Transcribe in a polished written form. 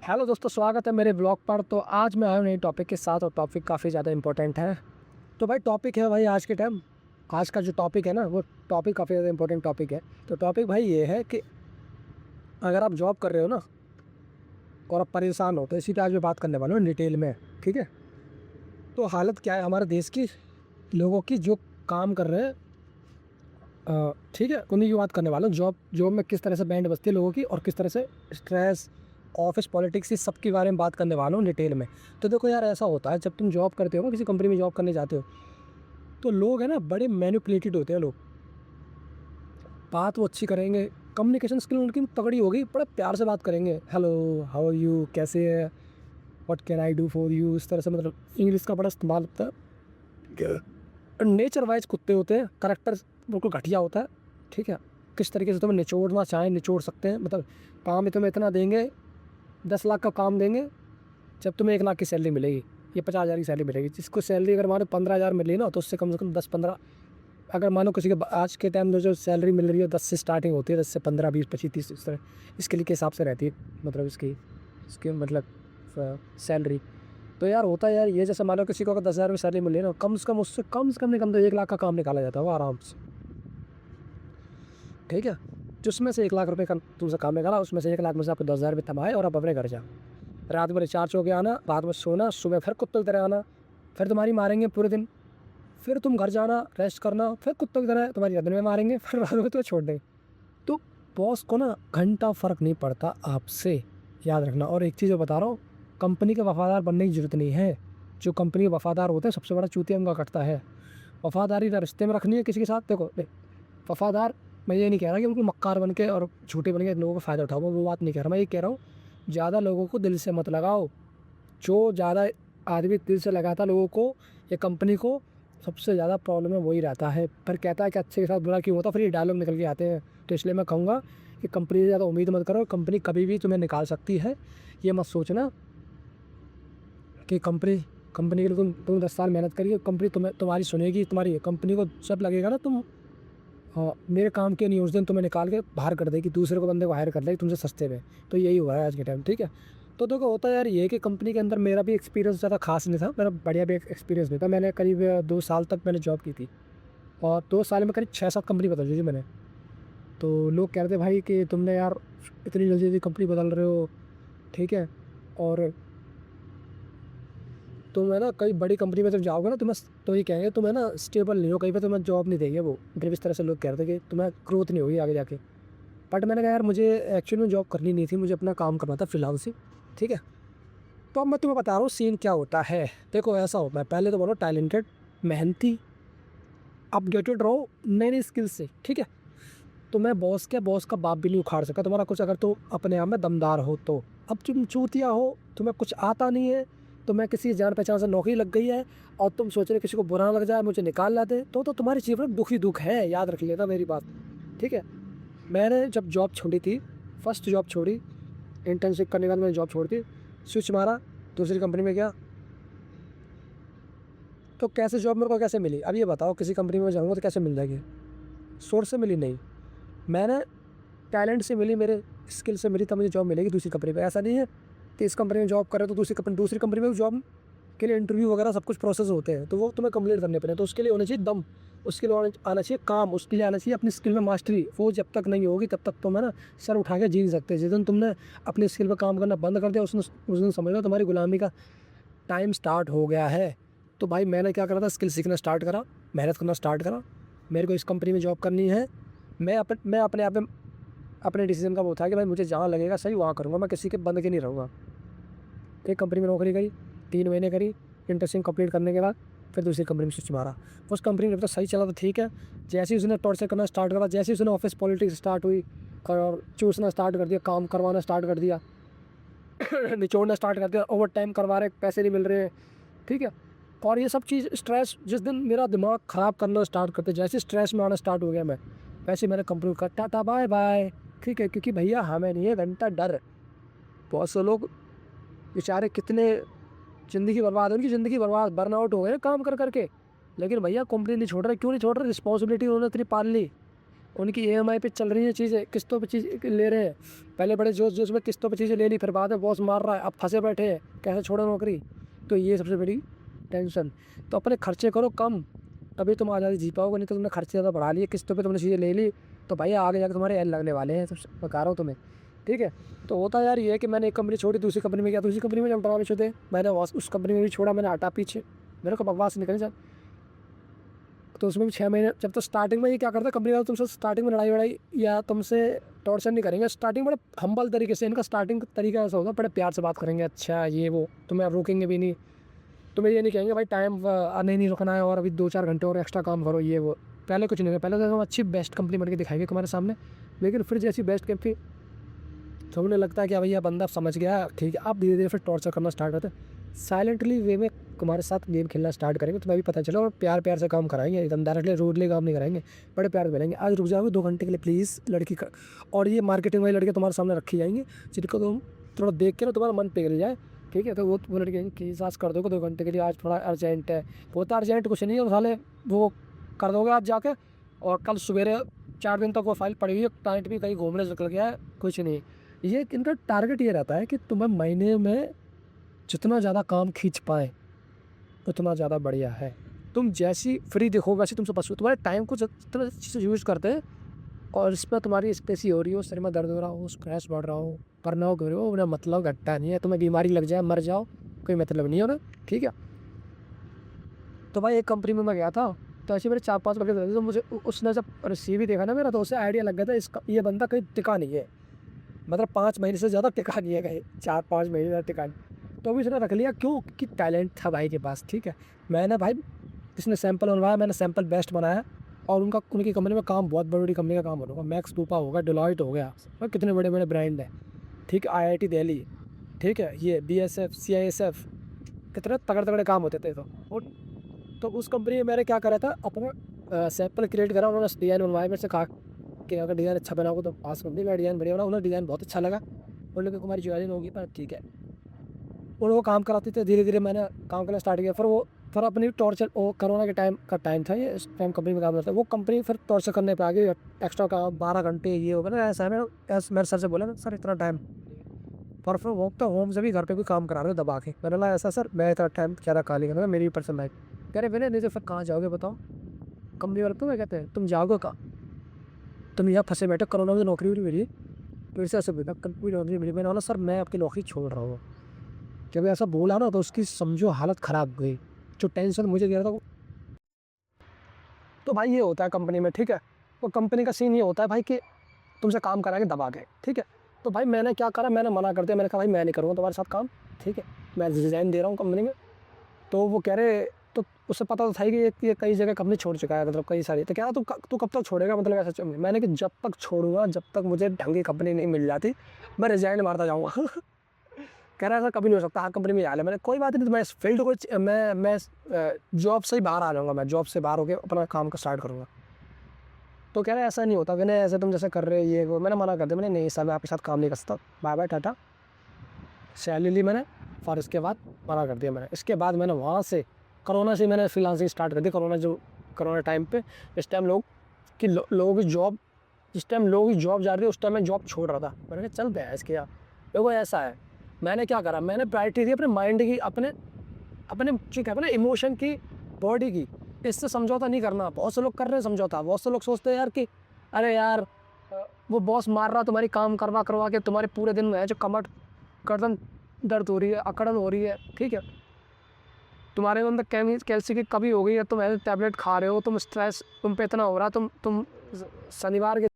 Hello दोस्तों, स्वागत है मेरे ब्लॉग पर। तो आज मैं आया हूँ नए टॉपिक के साथ और टॉपिक काफ़ी ज़्यादा इंपॉर्टेंट है। तो भाई टॉपिक है भाई आज के टाइम, आज का जो टॉपिक है ना वो टॉपिक काफ़ी ज़्यादा इंपॉर्टेंट टॉपिक है। तो टॉपिक भाई ये है कि अगर आप जॉब कर रहे हो ना और आप परेशान हो तो इसी पे आज मैं बात करने वाला हूँ डिटेल में। ठीक है, तो हालत क्या है हमारे देश की, लोगों की जो काम कर रहे हैं। ठीक है, उन्हीं की बात करने वाला हूँ। जॉब जॉब में किस तरह से बैंड बजती है लोगों की और किस तरह से स्ट्रेस, ऑफिस पॉलिटिक्स, इस सब के बारे में बात करने वाला हूँ डिटेल में। तो देखो यार, ऐसा होता है जब तुम जॉब करते हो ना, किसी कंपनी में जॉब करने जाते हो, तो लोग हैं ना बड़े मैनिपुलेटेड होते हैं लोग। बात वो अच्छी करेंगे, कम्युनिकेशन स्किल उनकी तगड़ी होगी, बड़े प्यार से बात करेंगे। हेलो, हाउ आर यू, कैसे है, what can I do for you, इस तरह से मतलब इंग्लिश का बड़ा इस्तेमाल होता है। नेचर वाइज कुत्ते होते हैं, करेक्टर बिल्कुल घटिया होता है। ठीक है, किस तरीके से तुम्हें निचोड़ना चाहें निचोड़ सकते हैं। मतलब काम में तुम्हें इतना देंगे, 10 लाख का काम देंगे, जब तुम्हें 1 लाख की सैलरी मिलेगी, ये 50,000 की सैलरी मिलेगी। जिसको सैलरी अगर मानो 15,000 मिली ना, तो उससे कम से कम 10-15, अगर मानो किसी के आज के टाइम में जो सैलरी मिल रही है 10 से स्टार्टिंग होती है, 10 से 15, 20, 25, 30, इस तरह इसके लिए के हिसाब से रहती है। मतलब इसकी इसकी मतलब सैलरी। तो यार होता है यार ये, जैसे मान लो किसी को अगर 10,000 में सैलरी मिली है ना, कम से कम उससे कम से कम नहीं, कम तो 1 लाख का काम निकाला जाता है वो आराम से। ठीक है, जिसमें से 1 लाख रुपये का तुमसे काम निकाला, उसमें से 1 लाख में से आपको 10,000 रुपये थमाए और आप अपने घर जाओ। रात में रिचार्ज हो के आना, रात में सोना, सुबह फिर कुत्तों की तरह आना, फिर तुम्हारी मारेंगे पूरे दिन, फिर तुम घर जाना, रेस्ट करना, फिर कुत्तों की तरह तुम्हारी दिन में मारेंगे, फिर रात में तुम्हें छोड़ देंगे। तो बॉस को ना घंटा फ़र्क नहीं पड़ता आपसे, याद रखना। और एक चीज़ मैं बता रहा हूँ, कंपनी के वफ़ादार बनने की ज़रूरत नहीं है। जो कंपनी के वफ़ादार होते हैं, सबसे बड़ा चूतिया उनका कटता है। वफ़ादारी ना रिश्ते में रखनी है किसी के साथ। देखो वफ़ादार, मैं ये नहीं कह रहा कि बिल्कुल मक्कार बन के और झूठे बन के लोगों का फ़ायदा उठाओ, वो बात नहीं कह रहा। मैं ये कह रहा हूँ, ज़्यादा लोगों को दिल से मत लगाओ। जो ज़्यादा आदमी दिल से लगाता लोगों को या कंपनी को, सबसे ज़्यादा प्रॉब्लम है वही रहता है। पर कहता है कि अच्छे के साथ बुरा क्यों होता, फिर ये डायलॉग निकल के आते हैं। तो इसलिए मैं कहूँगा कि कंपनी से ज़्यादा उम्मीद मत करो, कंपनी कभी भी तुम्हें निकाल सकती है। ये मत सोचना कि कंपनी कंपनी के लिए तुम 10 साल मेहनत करिए, कंपनी तुम्हारी सुनेगी। तुम्हारी कंपनी को जब लगेगा ना तुम, हाँ मेरे काम के नहीं, उस दिन तुम्हें निकाल के बाहर कर देगी, दूसरे को बंदे को हायर कर देगी तुमसे सस्ते में। तो यही हुआ है आज के टाइम। ठीक है, तो देखो होता है यार ये कि कंपनी के अंदर मेरा भी एक्सपीरियंस ज़्यादा खास नहीं था, मेरा बढ़िया भी एक्सपीरियंस नहीं था। मैंने करीब 2 साल तक मैंने जॉब की थी और 2 साल में करीब 6-7 कंपनी बदल दी थी मैंने। तो लोग कह रहे थे भाई कि तुमने यार इतनी जल्दी जल्दी कंपनी बदल रहे हो। ठीक है, और तुम है ना कई बड़ी कंपनी में जब जाओगे ना, तुम्हें तो ये कहेंगे तुम्हें ना स्टेबल नहीं हो, कहीं पे तुम्हें जॉब नहीं देंगे वो। मतलब इस तरह से लोग कह रहे थे कि तुम्हें ग्रोथ नहीं होगी आगे जाके। बट मैंने कहा यार मुझे एक्चुअली में जॉब करनी नहीं थी, मुझे अपना काम करना था फिलहाल से। ठीक है, तो अब मैं तुम्हें बता रहा हूँ सीन क्या होता है। देखो ऐसा होता है, पहले तो बोलो टैलेंटेड, मेहनती, अपडेटेड रहो नई नई स्किल्स से। ठीक है, तो मैं बॉस का बाप भी नहीं उखाड़ सका तुम्हारा कुछ, अगर तुम अपने आप में दमदार हो तो। अब तुम चूतिया हो, तुम्हें कुछ आता नहीं है, तुम्हें किसी जान पहचान से नौकरी लग गई है और तुम सोच रहे किसी को बुरा ना लग जाए, मुझे निकाल ला दे, तो तुम्हारी जीवन में दुख ही दुख है, याद रख लेना मेरी बात। ठीक है, मैंने जब जॉब छोड़ी थी, फर्स्ट जॉब छोड़ी, इंटर्नशिप करने के बाद मैंने जॉब छोड़ दी, स्विच मारा, दूसरी कंपनी में गया। तो कैसे जॉब मेरे को कैसे मिली, अब ये बताओ। किसी कंपनी में जाऊँगा तो कैसे मिल जाएगी? सोर्स से मिली नहीं, मैंने टैलेंट से मिली, मेरे स्किल से मिली, तब मुझे जॉब मिलेगी दूसरी कंपनी पे। ऐसा नहीं है कि इस कंपनी में जॉब कर रहे हो तो दूसरी कंपनी में जॉब के लिए इंटरव्यू वगैरह सब कुछ प्रोसेस होते हैं, तो वो तुम्हें कंप्लीट करने पड़े। तो उसके लिए होना चाहिए दम, उसके लिए आना चाहिए काम, उसके लिए आना चाहिए अपनी स्किल में मास्टरी। वो जब तक नहीं होगी तब तक तुम है ना सर उठा के जी नहीं सकते। जिस दिन तुमने अपनी स्किल पर काम करना बंद कर दिया, उस दिन समझ लो तुम्हारी गुलामी का टाइम स्टार्ट हो गया है। तो भाई मैंने क्या करा था, स्किल सीखना स्टार्ट करा, मेहनत करना स्टार्ट करा। मेरे को इस कंपनी में जॉब करनी है, मैं अपने आप में अपने डिसीजन का वो था कि भाई मुझे जहाँ लगेगा सही वहाँ करूँगा, मैं किसी के बंद के नहीं रहूँगा। एक कंपनी में नौकरी करी, 3 महीने करी, इंटर्नशिप कंप्लीट करने के बाद फिर दूसरी कंपनी में स्विच मारा। उस कंपनी में जब तक सही चला तो ठीक है, जैसे ही उसने टॉर्चर करना स्टार्ट करा, जैसे ही उसने ऑफिस पॉलिटिक्स स्टार्ट हुई और चूसना स्टार्ट कर दिया, काम करवाना स्टार्ट कर दिया, निचोड़ना स्टार्ट कर दिया, ओवर टाइम करवा रहे, पैसे नहीं मिल रहे। ठीक है, और ये सब चीज़ स्ट्रेस, जिस दिन मेरा दिमाग ख़राब करना स्टार्ट करते, जैसे स्ट्रेस में आना स्टार्ट हो गया मैं, वैसे मैंने कंप्लीट कर टाटा बाय बाय। ठीक है, क्योंकि भैया हमें नहीं है घंटा डर। बहुत से लोग बेचारे कितने ज़िंदगी बर्बाद है, उनकी ज़िंदगी बर्बाद, बर्नआउट हो गए काम कर करके, लेकिन भैया कंपनी नहीं छोड़ रहे। क्यों नहीं छोड़ रहे? रिस्पॉन्सिबिलिटी उन्होंने इतनी पाल ली, उनकी EMI पे चल रही है चीज़ें, किस्तों पे चीज़ ले रहे हैं। पहले बड़े जोश जोश में किस्तों पे चीज़ें ले ली, फिर बाद में बॉस मार रहा है, अब फंसे बैठे हैं, कैसे छोड़ो नौकरी। तो ये सबसे बड़ी टेंशन। तो अपने खर्चे करो कम, तभी तुम आज़ादी जी पाओगे, नहीं तो तुमने खर्चे ज़्यादा बढ़ा लिए, किस्तों पे तुमने चीज़ें ले ली, तो भाई आगे जाकर तुम्हारे एल लगने वाले हैं, सब बता रहा हूँ तुम्हें, ठीक है। तो होता यार ये है कि मैंने एक कंपनी छोड़ी, दूसरी कंपनी में गया, दूसरी कंपनी में जब ड्रामे छूटे, मैंने उस कंपनी में भी छोड़ा, मैंने हटा पीछे, मेरे को बकवास निकल जाए। तो उसमें भी 6 महीने, जब तो स्टार्टिंग में ये क्या करता है कंपनी वाले, तुमसे स्टार्टिंग में लड़ाई वड़ाई या तुमसे टॉर्चर नहीं करेंगे। स्टार्टिंग बड़े हम्बल तरीके से, इनका स्टार्टिंग तरीका ऐसा होगा, बड़े प्यार से बात करेंगे, अच्छा ये वो, तुम्हें अब रोकेंगे भी नहीं, तुम्हें ये नहीं कहेंगे भाई टाइम नहीं रुकना है और अभी 2-4 घंटे और एक्स्ट्रा काम करो, ये वो। पहले कुछ नहीं है, पहले तो हम अच्छी बेस्ट कंपनी बन के दिखाएंगे तुम्हारे सामने, लेकिन फिर जैसी बेस्ट कंपनी समझने लगता है कि भैया बंदा समझ गया, ठीक है, आप धीरे धीरे फिर टॉर्चर करना स्टार्ट होता है, साइलेंटली वे में तुम्हारे साथ गेम खेलना स्टार्ट करेंगे, तुम्हें भी पता चला, और प्यार प्यार से काम कराएंगे, एकदम डायरेक्टली रूडली काम नहीं कराएंगे, बड़े प्यार से बोलेंगे आज रुक जाओगे 2 घंटे के लिए प्लीज़ लड़की का। और ये मार्केटिंग वाली लड़कियाँ तुम्हारे सामने रखी जाएंगी, जिनको तुम थोड़ा देख के ना तुम्हारा मन पिघल जाए, ठीक है। तो वो लड़की कि सास कर दोगे 2 घंटे के लिए, आज थोड़ा अर्जेंट है, होता अर्जेंट कुछ नहीं है, साले वो कर दोगे आज जाके, और कल सवेरे 4 दिन तक वो फाइल पड़ी हुई है, क्लाइंट भी कहीं घूमने निकल गया है, कुछ नहीं। ये इनका टारगेट ये रहता है कि तुम्हें महीने में जितना ज़्यादा काम खींच पाए उतना ज़्यादा बढ़िया है। तुम जैसी फ्री देखो वैसे तुमसे पशु, तुम्हारे टाइम को जितना चीज़ यूज़ करते हैं, और इस पर तुम्हारी स्पेसी हो रही हो, शरीर में दर्द हो रहा हो, स्ट्रेस बढ़ रहा हो, बर्नआउट हो रही हो, उन्हें मतलब घटता नहीं है, तुम्हें बीमारी लग जाए मर जाओ, कोई मतलब नहीं हो ना, ठीक है। तो भाई एक कंपनी में मैं गया था, तो ऐसे मेरे 4-5 बंदे थे, तो मुझे उसने जब CV देखा ना मेरा, तो उसे आइडिया लग गया था इसका, ये बंदा कहीं टिका नहीं है, मतलब 5 महीने से ज़्यादा टिका नहीं है, कहीं 4-5 महीने ज़्यादा टिका नहीं। तो अभी उसने रख लिया, क्यों कि टैलेंट था भाई के पास, ठीक है। मैंने भाई इसने सैंपल बनवाया, मैंने सैंपल बेस्ट बनाया, और उनकी कंपनी में काम बहुत बड़ी कंपनी का काम होगा, मैक्स टूपा होगा, डिलॉयट हो गया, और कितने बड़े बड़े ब्रांड हैं, ठीक है, IIT दिल्ली, ठीक है, ये BSF CISF, कितने तगड़े तगड़े काम होते थे। तो उस कंपनी में मैंने क्या करा था, अपना सैंपल क्रिएट करा, उन्होंने डिज़ाइन बनवाया, मेरे से कहा कि अगर डिज़ाइन अच्छा बनाओगे तो पास कर दी, मैं डिज़ाइन बढ़िया बना, उन्हें डिज़ाइन बहुत अच्छा लगा, बोले कि तुम्हारी ज्वाइनिंग होगी, पर ठीक है, वो काम कराते थे। धीरे धीरे मैंने काम करना स्टार्ट किया, फिर अपनी टॉर्चर, वो कोरोना के टाइम था, ये इस टाइम कंपनी में काम करता है, वो कंपनी फिर टॉर्चर करने पे आ गई, एक्स्ट्रा काम 12 घंटे ये होगा ना, ऐसा है। मेरे सर से बोला ना, सर इतना टाइम, पर फिर वो तो होम से भी घर पे भी काम करा रहे हो दबा के, मैंने बोला ऐसा सर मैं इतना टाइम ज़्यादा काली करना, मेरी पर्सन लाइफ, कह रहे मैंने नहीं तो फिर कहाँ जाओगे बताओ, कंपनी वाले तुम्हें कहते हैं तुम जाओगे कहाँ, तुम यहाँ फंसे बैठे, कोरोना में नौकरी भी मिली, फिर से ऐसे बोला कोई नौकरी मिली, मैंने बोला सर मैं आपकी नौकरी छोड़ रहा हूँ। जब ऐसा बोला ना, तो उसकी समझो हालत ख़राब गई, जो टेंशन मुझे दे रहा था। तो भाई ये होता है कंपनी में, ठीक है। तो कंपनी का सीन ये होता है भाई कि तुमसे काम करा के दबा के, ठीक है। तो भाई मैंने क्या करा, मैंने मना कर दिया, मैंने कहा भाई मैं नहीं करूँगा तुम्हारे साथ काम, ठीक है, मैं रिज़ाइन दे रहा हूँ कंपनी में। तो वो कह रहे, तो उससे पता तो था ही कि ये कई जगह कंपनी छोड़ चुका है, मतलब कई सारी। तो कह रहा तू कब तक छोड़ेगा, मतलब ऐसा। मैंने कि जब तक छोड़ूंगा, जब तक मुझे ढंग की कंपनी नहीं मिल जाती, मैं रिज़ाइन मारता जाऊँगा। कह रहा है ऐसा कभी नहीं हो सकता, हर कंपनी में जा ले। मैंने कोई बात नहीं, तो मैं इस फील्ड को मैं जॉब से ही बाहर आ जाऊँगा, मैं जॉब से बाहर होकर अपना काम का स्टार्ट करूँगा। तो कह रहा है ऐसा नहीं होता, मैंने ऐसे तुम जैसे कर रहे ये वो, मैंने मना कर दिया, मैंने नहीं सर मैं आपके साथ काम नहीं कर सकता, बाय बाय टाटा। सैलरी ली मैंने, और इसके बाद मना कर दिया मैंने। इसके बाद मैंने वहाँ से कोरोना से मैंने फ्रीलांसिंग स्टार्ट कर दी। कोरोना टाइम पे इस टाइम लोगों की जॉब, जिस टाइम लोगों की जॉब जा रही है, उस टाइम मैं जॉब छोड़ रहा था। मैंने कहा चल बहस किया, देखो ऐसा है। मैंने क्या करा, मैंने प्रायोरिटी दी अपने माइंड की, अपने ठीक है, अपने इमोशन की, बॉडी की। इससे समझौता नहीं करना। बहुत से लोग कर रहे हैं समझौता, बहुत से लोग सोचते हैं यार कि अरे यार वो बॉस मार रहा, तुम्हारी काम करवा के तुम्हारे पूरे दिन में जो कमर गर्दन दर्द हो रही है, अकड़न हो रही है, ठीक है, तुम्हारे अंदर कैल्शियम की कमी हो गई है, तुम ऐसे टैबलेट खा रहे हो, तुम स्ट्रेस तुम पे इतना हो रहा, तुम शनिवार के